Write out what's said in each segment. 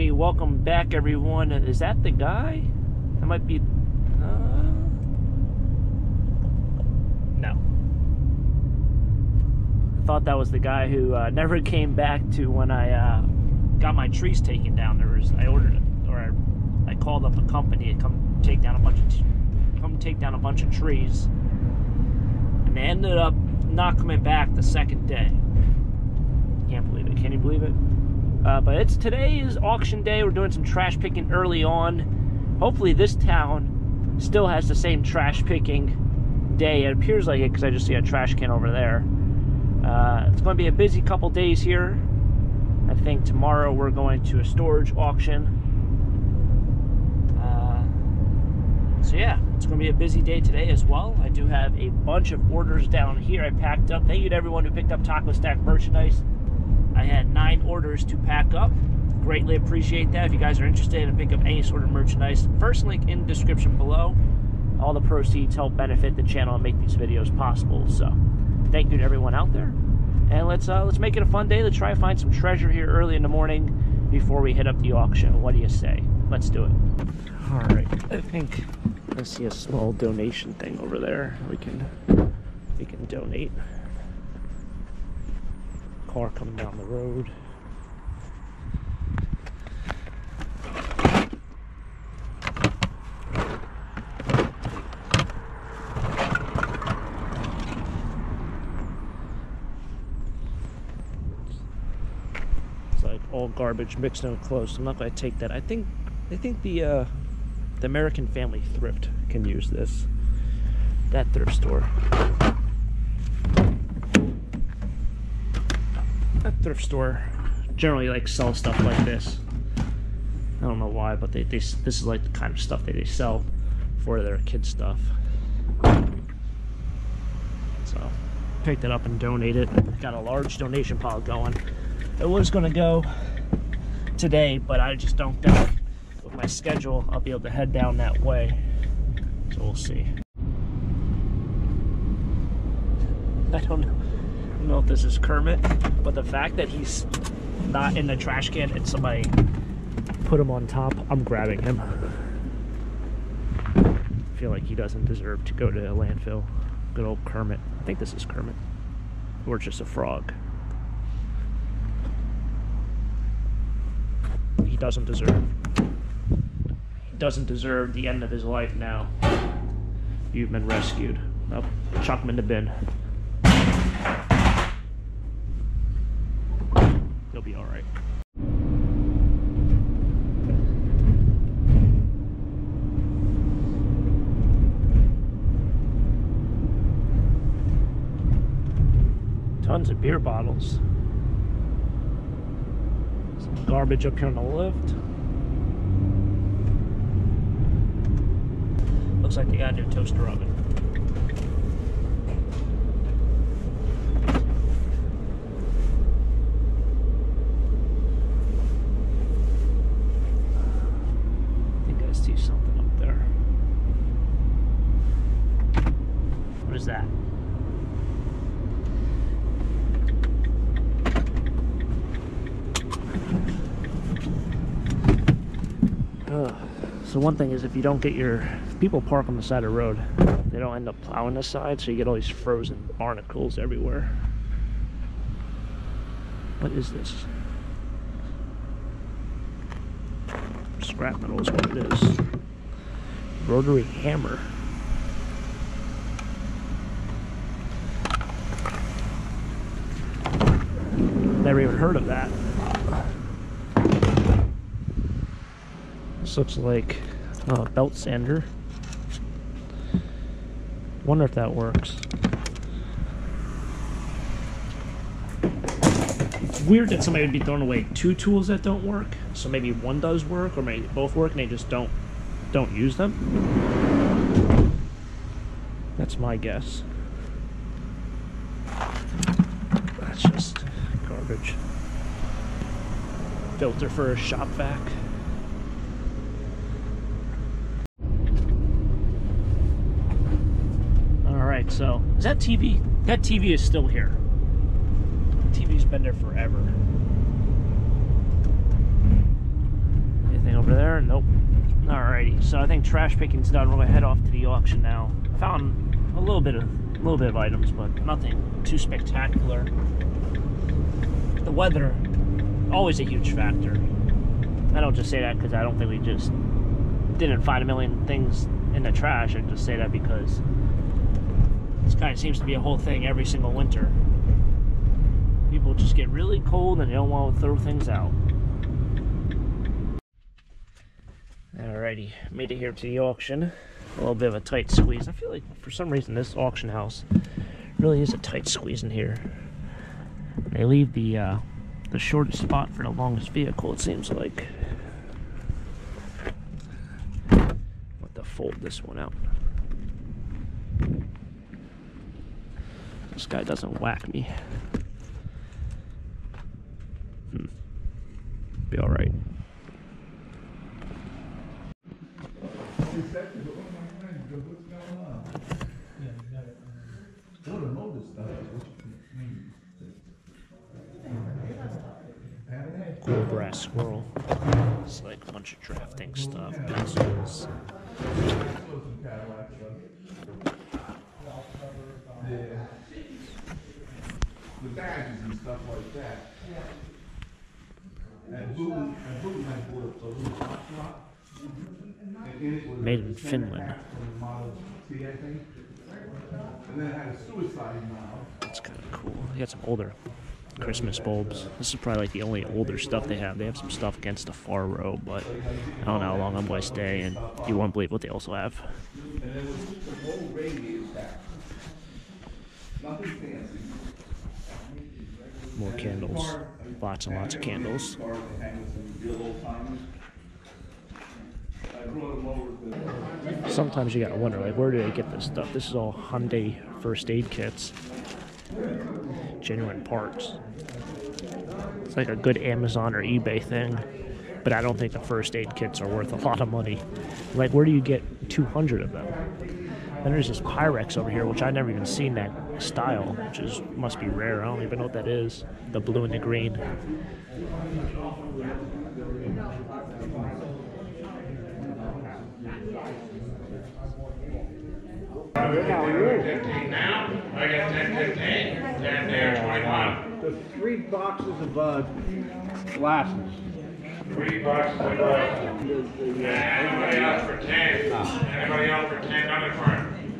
Alrighty, welcome back everyone. Is that the guy? That might be... No. I thought that was the guy who never came back to when I got my trees taken down. I called up a company to come take down a bunch of trees, and they ended up not coming back the second day. Can't believe it. Can you believe it? But today is auction day. We're doing some trash picking early on. Hopefully this town still has the same trash picking day. It appears like it because I just see a trash can over there. It's going to be a busy couple days here. I think tomorrow we're going to a storage auction. So yeah, it's going to be a busy day today as well. I do have a bunch of orders down here I packed up. Thank you to everyone who picked up Taco Stack merchandise. I had 9 orders to pack up. Greatly appreciate that. If you guys are interested in pick up any sort of merchandise, first link in the description below. All the proceeds help benefit the channel and make these videos possible. So thank you to everyone out there. And let's make it a fun day. Let's try to find some treasure here early in the morning before we hit up the auction. What do you say? Let's do it. All right, I think I see a small donation thing over there. We can donate. Car coming down the road. It's like all garbage mixed in close. I'm not going to take that. I think the American Family Thrift can use this. That thrift store. That thrift store generally like sell stuff like this. I don't know why, but this is like the kind of stuff that they sell for their kids stuff. So picked it up and donated. Got a large donation pile going. It was gonna go today, but I just don't think with my schedule I'll be able to head down that way. So we'll see. I don't know if this is Kermit, but the fact that he's not in the trash can and somebody put him on top, I'm grabbing him. I feel like he doesn't deserve to go to a landfill. Good old Kermit. I think this is Kermit. Or just a frog. He doesn't deserve the end of his life now. You've been rescued. Oh, chuck him in the bin. He'll be all right. Tons of beer bottles. Some garbage up here on the left. Looks like they got a new toaster oven. See something up there. What is that? So one thing is, if people park on the side of the road, they don't end up plowing the side, so you get all these frozen barnacles everywhere. What is this? Scrap metal is what it is. Rotary hammer. Never even heard of that. This looks like a belt sander. Wonder if that works. It's weird that somebody would be throwing away 2 tools that don't work. So maybe one does work, or maybe both work, and they just don't use them. That's my guess. That's just garbage. Filter for a shop vac. All right, so is that TV? That TV is still here. TV's been there forever. Nope. Alrighty, so I think trash picking's done. We're gonna head off to the auction now. Found a little bit of items, but nothing too spectacular. The weather, always a huge factor. I don't just say that because I don't think we just didn't find a million things in the trash. I just say that because this kind of seems to be a whole thing every single winter. People just get really cold and they don't want to throw things out. Alrighty, made it here to the auction. A little bit of a tight squeeze. I feel like for some reason this auction house really is a tight squeeze in here. They leave the shortest spot for the longest vehicle, it seems like. I'll have to fold this one out. This guy doesn't whack me. Be alright. Cool brass squirrel. It's like a bunch of drafting stuff, pencils. The badges and stuff like that. Made in Finland. That's kind of cool. They got some older Christmas bulbs. This is probably like the only older stuff they have. They have some stuff against the far row, but I don't know how long I'm going to stay, and you won't believe what they also have. More candles. Lots and lots of candles. Sometimes you gotta wonder, like, where do they get this stuff? This is all Hyundai first aid kits. Genuine parts. It's like a good Amazon or eBay thing, but I don't think the first aid kits are worth a lot of money. Like, where do you get 200 of them? Then there's this Pyrex over here, which I've never even seen that style, which is must be rare. I don't even know what that is. The blue and the green. Now, I got 10, 15, 10 there, 21. The 3 boxes of glasses. 3 boxes of glasses. Anybody else for 10? Anybody else for 10? Nothing for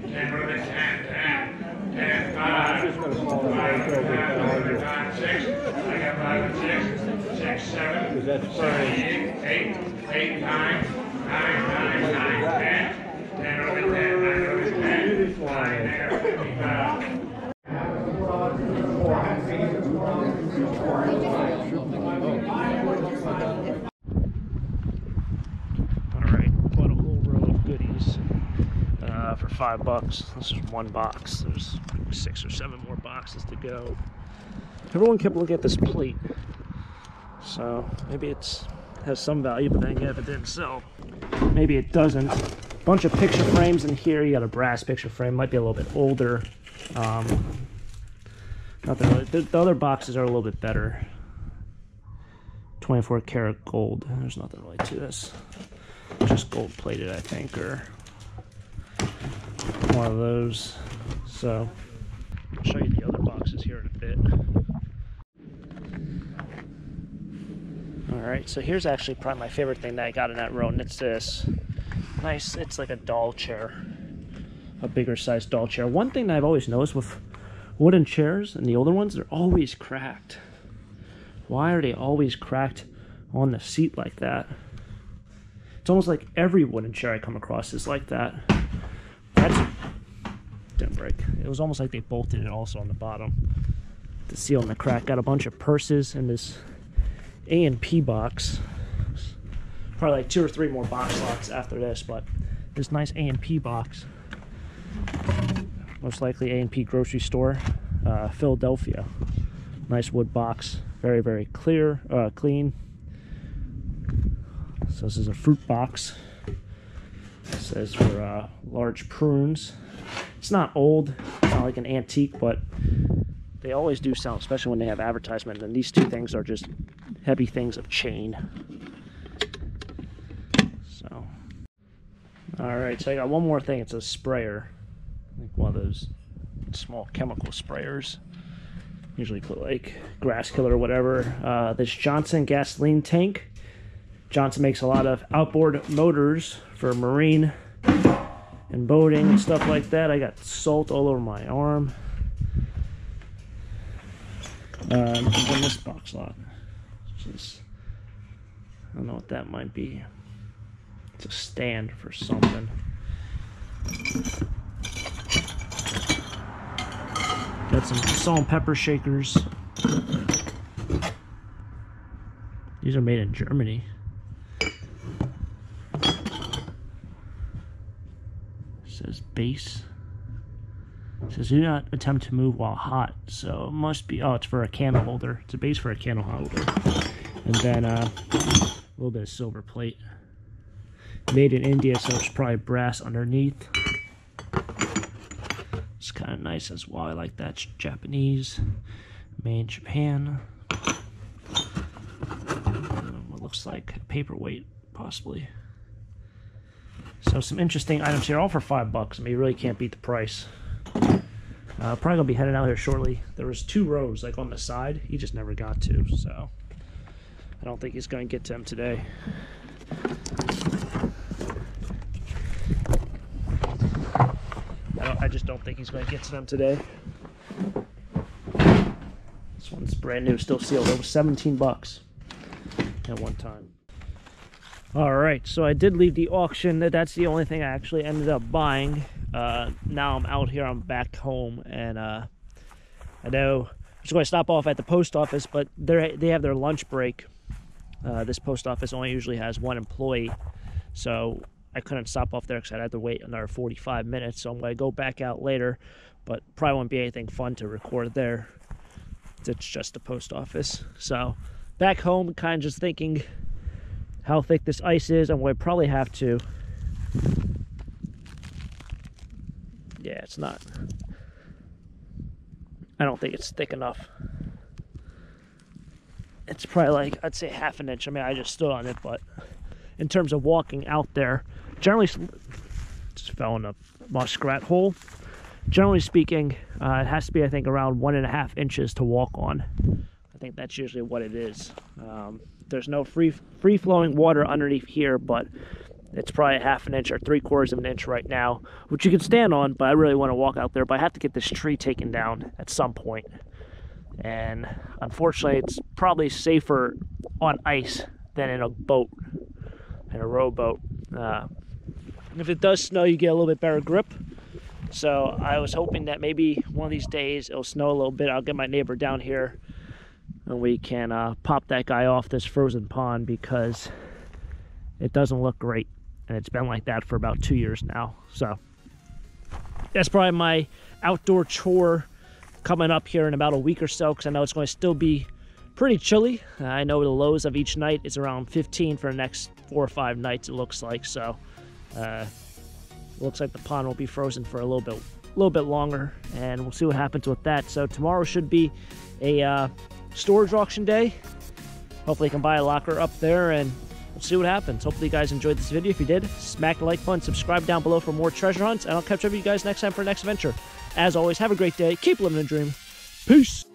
10, what are they? 10, 10, 10, 5. 5, 6. I got 5 and 6. 6, 7, 8, 8, 9, 9, 10. 10 over 10, 9 over 10, 9 there, 55. Alright, bought a whole row of goodies for $5. This is one box. There's 6 or 7 more boxes to go. Everyone kept looking at this plate, so maybe it has some value, but then again, if it didn't sell, maybe it doesn't. Bunch of picture frames in here. You got a brass picture frame, might be a little bit older. Nothing really. The other boxes are a little bit better. 24 karat gold. There's nothing really to this. Just gold plated, I think, or one of those. So I'll show you the other boxes here in a bit. Alright, so here's actually probably my favorite thing that I got in that row, and it's this. Nice, it's like a doll chair, a bigger sized doll chair. One thing that I've always noticed with wooden chairs and the older ones, they're always cracked. Why are they always cracked on the seat like that? It's almost like every wooden chair I come across is like that. That's didn't break. It was almost like they bolted it also on the bottom to seal in the crack. Got a bunch of purses in this A&P box. Probably like 2 or 3 more box lots after this, but this nice A&P box, most likely A&P grocery store, Philadelphia. Nice wood box, very, very clear, clean. So this is a fruit box. It says for large prunes. It's not old, it's not like an antique, but they always do sell, especially when they have advertisement. And these 2 things are just heavy things of chain. So, all right, so I got one more thing. It's a sprayer, like one of those small chemical sprayers. Usually put like grass killer or whatever. This Johnson gasoline tank. Johnson makes a lot of outboard motors for marine and boating and stuff like that. I got salt all over my arm. And then this box lot, which is, I don't know what that might be. It's a stand for something. Got some salt and pepper shakers. These are made in Germany. It says base. It says do not attempt to move while hot. So it must be, oh, it's for a candle holder. It's a base for a candle holder. And then a little bit of silver plate. Made in India, so it's probably brass underneath. It's kind of nice as well. I like that. It's Japanese, made in Japan. What looks like a paperweight, possibly. So some interesting items here, all for $5. I mean, you really can't beat the price. Probably gonna be heading out here shortly. There was 2 rows like on the side. He just never got to, so I don't think he's gonna get to them today. I just don't think he's going to get to them today. This one's brand new, still sealed. It was $17 at one time. All right, so I did leave the auction. That's the only thing I actually ended up buying. Now I'm out here. I'm back home, and I know I'm just going to stop off at the post office, but they have their lunch break. This post office only usually has 1 employee, so I couldn't stop off there because I'd have to wait another 45 minutes, so I'm going to go back out later, but probably won't be anything fun to record there. It's just the post office. So back home, kind of just thinking how thick this ice is. I'm going to probably have to, yeah, it's not, I don't think it's thick enough. It's probably like, I'd say ½ an inch. I mean, I just stood on it, but in terms of walking out there, generally, just fell in a muskrat hole. Generally speaking, it has to be, I think, around 1.5 inches to walk on. I think that's usually what it is. There's no free-flowing water underneath here, but it's probably ½ an inch or 3/4 of an inch right now, which you can stand on, but I really want to walk out there. But I have to get this tree taken down at some point. And unfortunately, it's probably safer on ice than in a boat, in a rowboat. If it does snow, you get a little bit better grip. So I was hoping that maybe one of these days it'll snow a little bit. I'll get my neighbor down here and we can pop that guy off this frozen pond, because it doesn't look great. And it's been like that for about 2 years now. So that's probably my outdoor chore coming up here in about a week or so, because I know it's going to still be pretty chilly. I know the lows of each night is around 15 for the next 4 or 5 nights, it looks like. So looks like the pond will be frozen for a little bit longer, and we'll see what happens with that. So tomorrow should be a storage auction day. Hopefully I can buy a locker up there, and we'll see what happens. Hopefully you guys enjoyed this video. If you did, smack the like button, subscribe down below for more treasure hunts, and I'll catch up with you guys next time for the next adventure. As always, have a great day. Keep living a dream. Peace.